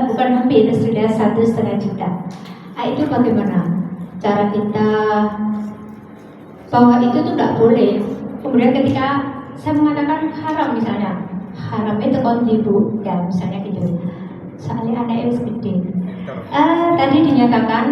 bukan hampir, sudah 1,5 juta. Itu bagaimana cara kita bahwa itu tuh tidak boleh. Kemudian ketika saya mengatakan haram misalnya, haram itu kontribu ya misalnya gitu. Soalnya anaknya harus gede. Tadi dinyatakan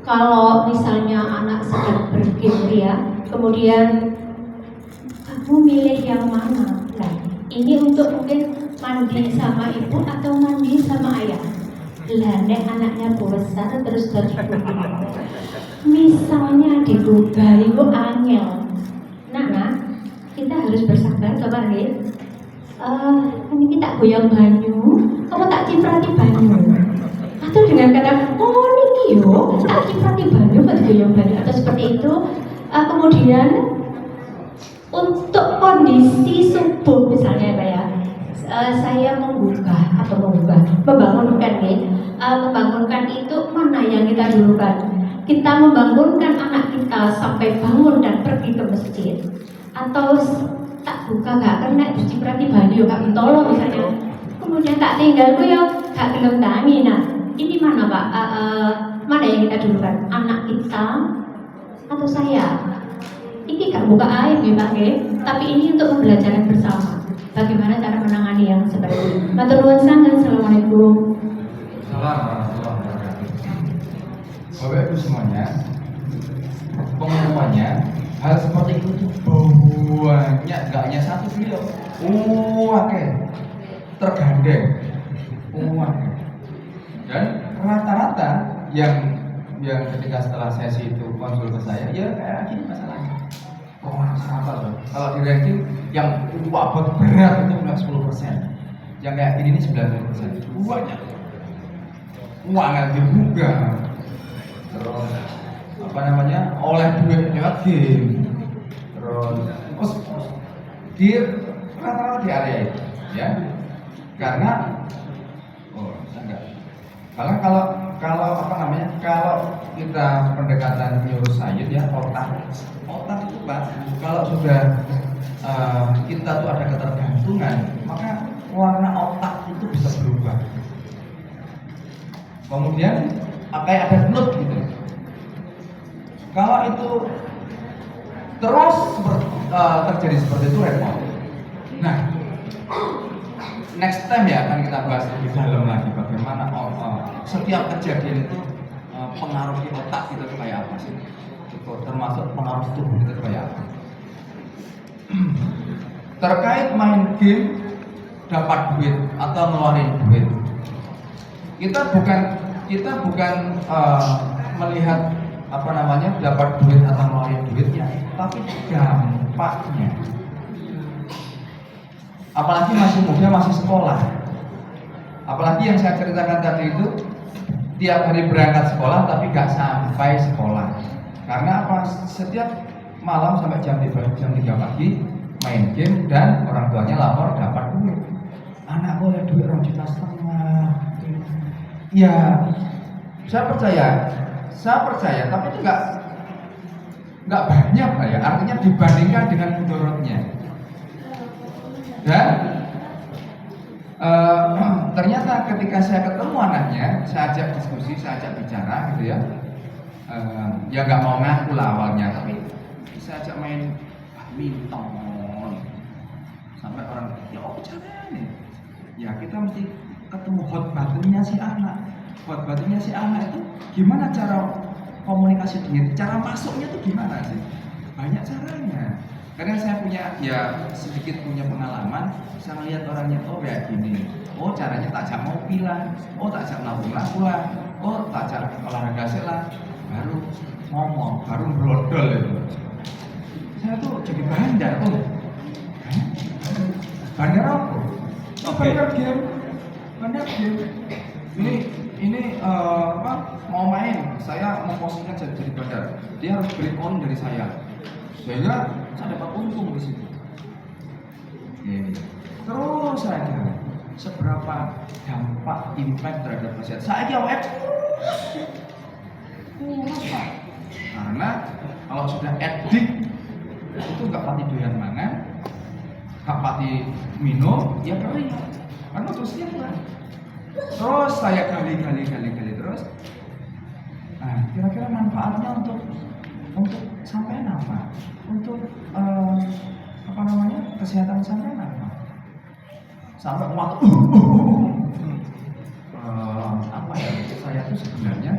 kalau misalnya anak sedang bergeria, kemudian kamu milih yang mana? Nah, ini untuk mungkin mandi sama ibu atau mandi sama ayah. Lah, nek anaknya besar terus misalnya digubah itu angel. Nah, kita harus bersabar coba nih. Ini kita goyang banyu, kamu tak ciprati banyu. Atau dengan kata, oh ini yo, tak ciprati banyu, kok goyang banyu atau seperti itu. Kemudian untuk kondisi subuh misalnya Pak ya, saya membangunkan itu mana yang kita dulukan? Kita membangunkan anak kita sampai bangun dan pergi ke masjid, atau tak buka gak kena diciprati banyu gak mentolo misalnya, kemudian tak tinggal gue ya gak gelem tangi. Nah ini mana Pak? Mana yang kita dulukan? Anak kita atau saya? Ini gak buka aib ya Pak ya, tapi ini untuk pembelajaran bersama. Bagaimana cara menangani yang seperti ini? Matur nuwun sangat. Assalamualaikum. Bapak Ibu semuanya, pengumumannya hal seperti itu tuh banyak, gak hanya satu beliau, oke, tergandeng, oke. Dan rata-rata yang ketika setelah sesi itu konsul ke saya, ya kayak gini masalahnya. Oh, apa tuh? Kalau di ranking yang wabot berat itu cuma 10%, yang kayak ini 90%, banyak. Uang nggak dibuka, terus apa namanya oleh duit lewat game, terus di rata-rata di area itu, ya, karena enggak. Kalau apa namanya, kalau kita pendekatan neuroscience ya, otak itu Pak, kalau sudah kita tuh ada ketergantungan, maka warna otak itu bisa berubah. Kemudian kayak ada nut gitu. Kalau itu terus terjadi seperti itu repot. Nah, next time ya akan kita bahas lebih dalam lagi bagaimana setiap kejadian itu pengaruh di otak kita itu kayak apa sih? Termasuk pengaruh tubuh kita itu kayak apa? Terkait main game dapat duit atau ngeluarin duit, kita bukan melihat apa namanya dapat duit atau ngeluarin duitnya, tapi dampaknya. Apalagi masih muda, masih sekolah. Apalagi yang saya ceritakan tadi itu tiap hari berangkat sekolah tapi gak sampai sekolah. Karena apa? Setiap malam sampai jam 3 pagi main game dan orang tuanya lapor dapat duit. Anak boleh duit 2,5 juta. Ya, saya percaya, tapi itu nggak banyak lah ya. Artinya dibandingkan dengan mudorotnya. Dan ternyata ketika saya ketemu anaknya, saya ajak diskusi, saya ajak bicara gitu ya. Ya nggak mau ngaku lah awalnya, tapi saya ajak main badminton. Sampai orang, ya apa caranya? Ya kita mesti ketemu hot buttonnya si anak. Hot buttonnya si anak itu gimana cara komunikasi dengan, cara masuknya itu gimana sih? Banyak caranya. Karena saya sedikit punya pengalaman, saya melihat orangnya, oh kayak gini, oh caranya tak ajak mobilan, oh tak ajak nabung-nabungan, oh tak ajak olahraga lah, baru ngomong, baru brodol itu. Saya tuh jadi bandar, bandar apa? Oh bandar game, Ini mau main, saya mau posisinya jadi bandar, dia harus beli on dari saya, sehingga saya dapat untung di situ. Terus saja, seberapa dampak impact terhadap masyarakat? Saya jawab karena kalau sudah addict itu nggak pati doyan mangan, nggak pati minum, ya kering. Karena terusnya kurang. Terus saya gali terus. Nah, kira-kira manfaatnya untuk sampai apa? Untuk apa namanya? Kesehatan sampai apa? Sampai waktu apa ya? Saya tuh sebenarnya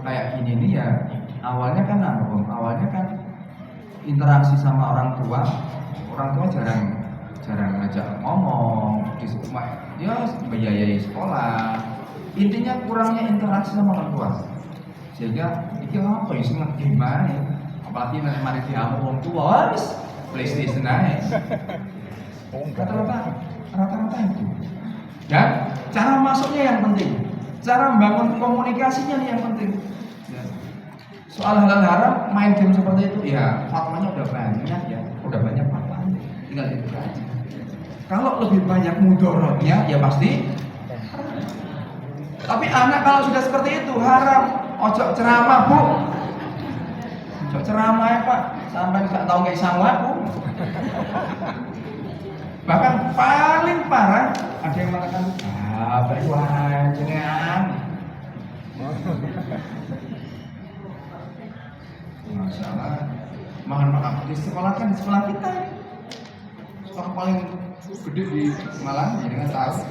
kayak gini nih ya. Awalnya kan interaksi sama orang tua jarang ngajak ngomong di sekolah, ya biayai sekolah. Intinya kurangnya interaksi sama orang tua. Sehingga iki apa ya sing gimana ya? Apalagi nek mari diamuk wong tua wis PlayStation ae. Rata-rata itu. Dan cara masuknya yang penting. Cara membangun komunikasinya nih yang penting. Soal halal haram, main game seperti itu ya fatwanya udah banyak fatwanya, tinggal itu aja. Kalau lebih banyak mudorotnya ya pasti. Tapi anak kalau sudah seperti itu haram, ojo ceramah bu, ojo ceramah ya pak, sampai nggak tahu nggak sama aku. Bahkan paling parah ada yang mengatakan beriwah jenengan. Masalah makan di sekolah kita sekolah paling gede di Malang ya dengan tahu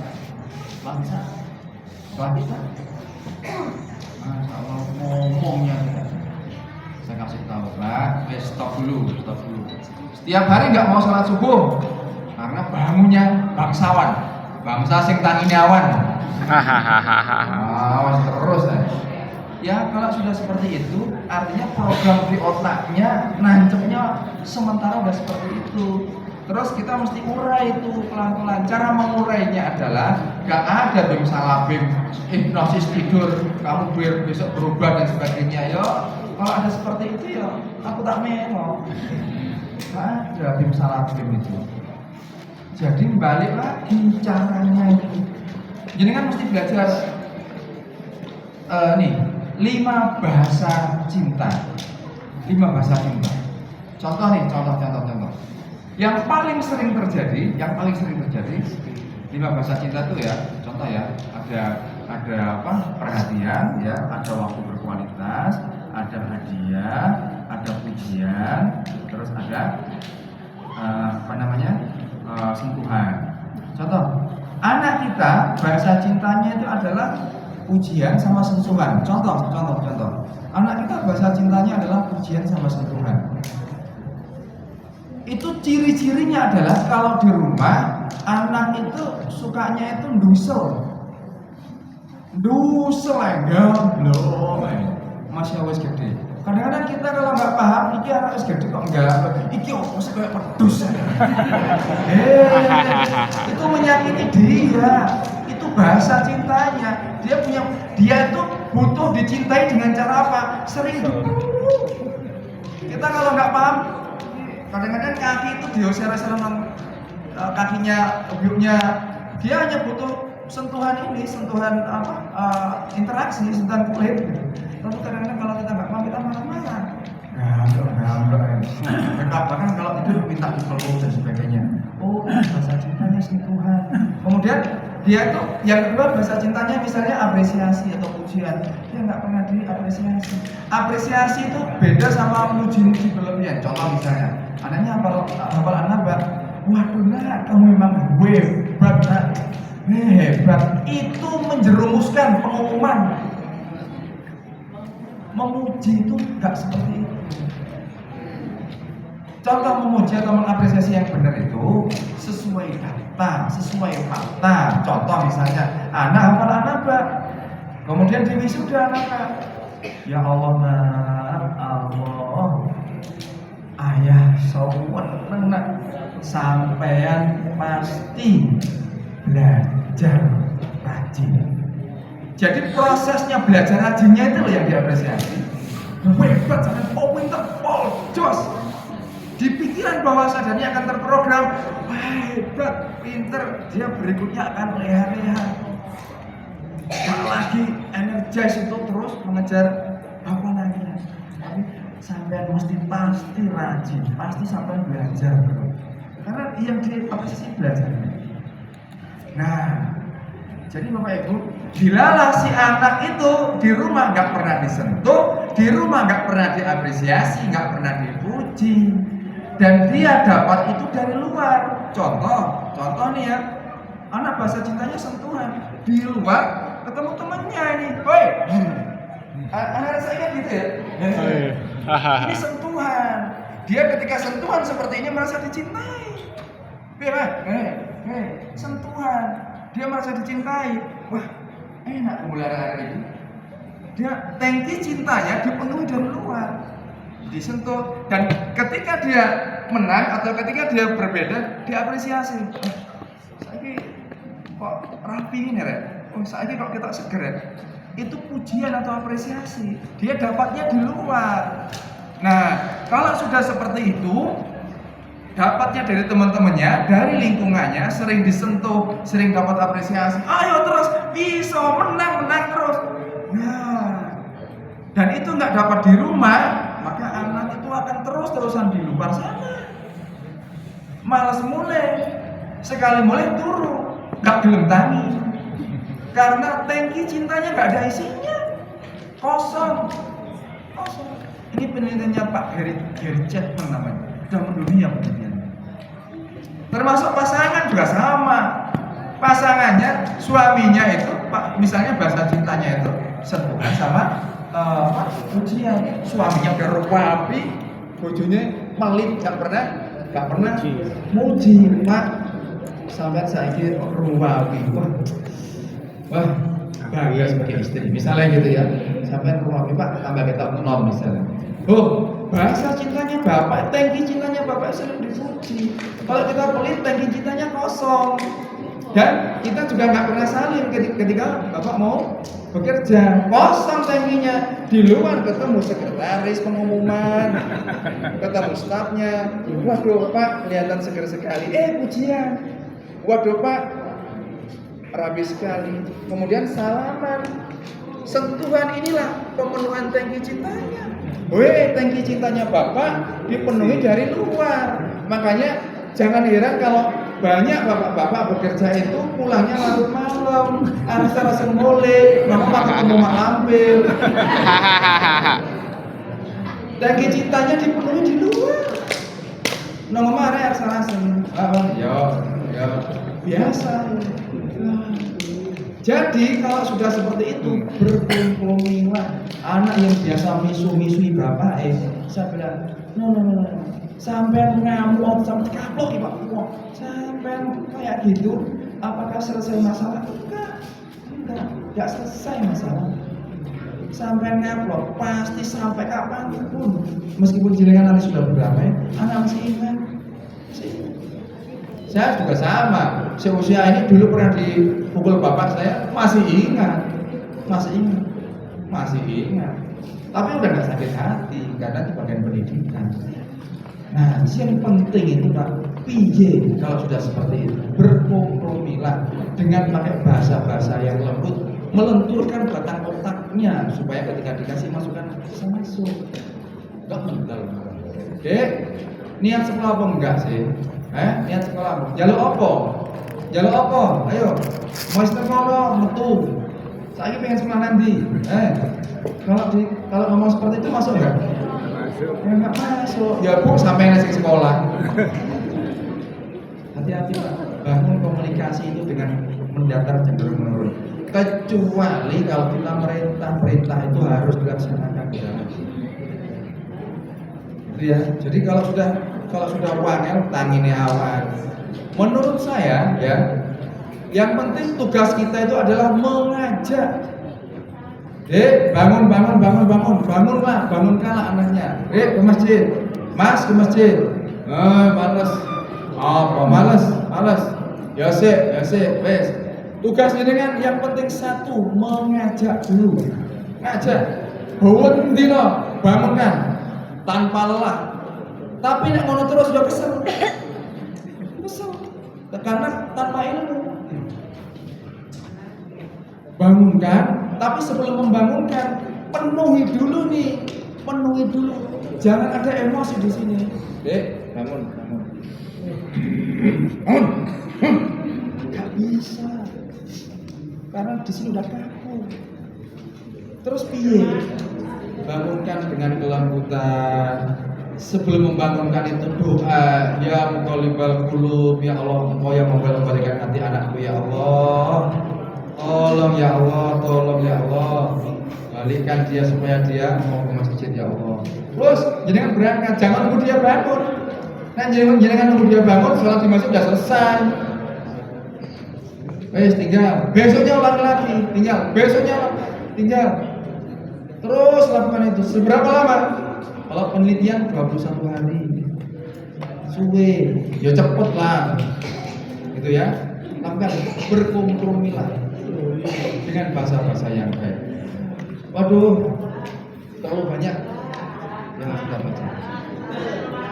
sekolah kita masalah ngomongnya saya kasih tahu lah stop dulu setiap hari nggak mau sholat subuh karena bangunnya bangsa sing tangi nyawan awas terus ya kalau sudah seperti itu artinya program di otaknya nancepnya sementara udah seperti itu. Terus kita mesti urai itu pelan-pelan. Cara mengurainya adalah gak ada bim salah bim hipnosis tidur kamu biar besok berubah dan sebagainya. Yo kalau ada seperti itu ya aku tak melo. Ada bim salah bim itu. Jadi balik lagi caranya itu. Jadi kan mesti belajar 5 bahasa cinta. Contoh. Yang paling sering terjadi 5 bahasa cinta itu ya, contoh ya, ada perhatian ya, ada waktu berkualitas, ada hadiah, ada pujian, terus ada sentuhan. Contoh, anak kita bahasa cintanya itu adalah pujian sama sentuhan. Contoh. Anak kita bahasa cintanya adalah pujian sama sentuhan. Itu ciri-cirinya adalah kalau di rumah anak itu sukanya itu ndusel masih wis gede. Kadang-kadang kita kalau nggak paham, iki anak wis gede kok enggak, iki opo sih kayak pedus. Itu menyakiti dia. Itu bahasa cintanya. Dia itu butuh dicintai dengan cara apa? Sering dulu. Kita kalau nggak paham, kadang-kadang kaki itu dioser-oser kakinya, ibunya. Dia hanya butuh sentuhan interaksi, sentuhan kulit. Tapi kadang-kadang kalau kita nggak paham, kita marah-marah. Bahkan kalau tidur minta dipeluk dan sebagainya. Oh, bahasa cintanya sentuhan. Kemudian dia itu yang kedua bahasa cintanya misalnya apresiasi atau pujian. Dia nggak pernah diapresiasi. Apresiasi itu beda sama muji-muji berlebihan. Contoh misalnya, anaknya hafal An-Naba. Waduh nak, kamu memang hebat nak. Hebat. Itu menjerumuskan pengumuman. Memuji itu nggak seperti itu. Contoh memuji atau mengapresiasi yang benar itu sesuai data, sesuai fakta. Contoh misalnya, anak hafal An-Naba, kemudian di wisuda anak, ya Allah nak, Allah, ayah sawan nak, sampean pasti belajar rajin. Jadi prosesnya belajar rajinnya itu loh yang diapresiasi. Hebat, pinter, jos. Di pikiran bawah sadarnya akan terprogram, hebat, pinter, dia berikutnya akan leha-leha. Kalau lagi energis itu terus mengejar apa lagi? Tapi sampai pasti rajin, pasti sampai belajar. Karena yang diapresiasi belajar. Nah, Jadi Bapak Ibu, dilalah si anak itu di rumah nggak pernah disentuh, di rumah nggak pernah diapresiasi, nggak pernah dipuji, dan dia dapat itu dari luar. Contoh nih ya, anak bahasa cintanya sentuhan. Di luar ketemu temannya ini, woi, anak saya kan gitu ya. Ini sentuhan. Dia ketika sentuhan seperti ini merasa dicintai. Sentuhan. Dia merasa dicintai. Wah, enak pemularan ini. Dia tangki cintanya dipenuhi dari luar, disentuh, dan ketika dia menang atau ketika dia berbeda, diapresiasi. Saya kok rapi ini Rek. Oh, saya kok kita seger ya. Itu pujian atau apresiasi. Dia dapatnya di luar. Nah, kalau sudah seperti itu, dapatnya dari teman-temannya, dari lingkungannya, sering disentuh, sering dapat apresiasi. Ayo terus, bisa menang terus. Nah, dan itu nggak dapat di rumah, maka anak itu akan terus-terusan di luar sana. Malas mulai, sekali mulai turun, nggak gelem tangi. Karena tangki cintanya nggak ada isinya, kosong. Ini penelitiannya Pak Gary Chapman namanya, sudah mendunia penelitiannya. Termasuk pasangan juga sama. Pasangannya, suaminya itu, Pak, misalnya bahasa cintanya itu sentuhan sama pujian. Suaminya udah rapi, bojonya pelit, nggak pernah muji. Pak, sampai saya kira rapi, wah, bahagia sebagai istri. Misalnya gitu ya, sampai rapi Pak, tambah kita nol misalnya. Oh, bahasa cintanya Bapak, tangki cintanya Bapak sering dipuji. Kalau kita pelit, tangki cintanya kosong. Dan kita juga nggak pernah saling ketika Bapak mau bekerja, kosong tangkinya. Di luar ketemu sekretaris pengumuman, ketemu stafnya. Waduh Pak, kelihatan seger sekali. Pujian. Waduh Pak, rapi sekali. Kemudian salaman. Sentuhan inilah pemenuhan tangki cintanya. Tangki cintanya Bapak dipenuhi dari luar. Makanya jangan heran kalau banyak bapak-bapak bekerja itu pulangnya larut malam, rasa mulai, mama ketemu mak lampir. Tangki cintanya dipenuhi di luar. Nong mare rasa ya biasa. Jadi kalau sudah seperti itu, berkompromilah. Anak yang biasa misu-misui bapak, saya bilang, no, sampai ngamuk, sampai kaplok ya Pak, sampai kayak gitu, apakah selesai masalah? Enggak selesai masalah. Sampai ngamuk, pasti sampai kapanpun, meskipun jenengan nanti sudah berdamai, anak masih ingat. Saya juga sama, seusia ini dulu pernah dipukul bapak saya, masih ingat. Tapi udah nggak sakit hati karena di bagian pendidikan. Nah, yang penting itu Pak, piye kalau sudah seperti itu, berkompromilah dengan pakai bahasa-bahasa yang lembut, melenturkan batang otaknya supaya ketika dikasih masukan bisa masuk. Enggak mental. Dek, niat sekolah apa enggak sih? Niat sekolah apa? Jaluk apa? Ayo, mau sekolah metu. Saya pengen sekolah nanti. Kalau ngomong seperti itu masuk enggak? Masuk. Ya enggak masuk. Ya Bu, sampai nasi sekolah. Hati-hati Pak. Bangun komunikasi itu dengan mendatar cenderung menurun. Kecuali kalau kita perintah itu harus dilaksanakan. Ya, jadi kalau sudah wangel tangine awan. Menurut saya ya, yang penting tugas kita itu adalah mengajak. Bangunkanlah anaknya. Ke masjid. Mas ke masjid. Males. Apa males. Ya sih, wes. Tugas ini kan yang penting satu, mengajak dulu. Ngajak. Bawen dino, bangunkan tanpa lelah. Tapi nek ngono terus udah kesel. Karena tanpa ilmu. Bangunkan, tapi sebelum membangunkan penuhi dulu. Jangan ada emosi di sini. Dek, bangun. Gak bisa. karena di sini udah kaku. Terus piye? Bangunkan dengan kelembutan. Sebelum membangunkan itu doa, ya muqallibal qulub, ya Allah, Engkau yang membolak-balikkan hati anakku, ya Allah. Tolong ya Allah, tolong ya Allah. Balikkan dia supaya dia mau ke masjid, ya Allah. Terus jenengan berangkat, jangan nunggu dia bangun. Nah jenengan nunggu dia bangun, sholat di masjid sudah selesai. Tinggal besoknya ulang lagi, tinggal. Terus lakukan itu. Seberapa lama? Kalau penelitian 21 hari. Suwe, ya cepet lah. Gitu ya. Lakukan, berkompromilah dengan bahasa-bahasa yang baik. Waduh, terlalu banyak yang harus kita baca.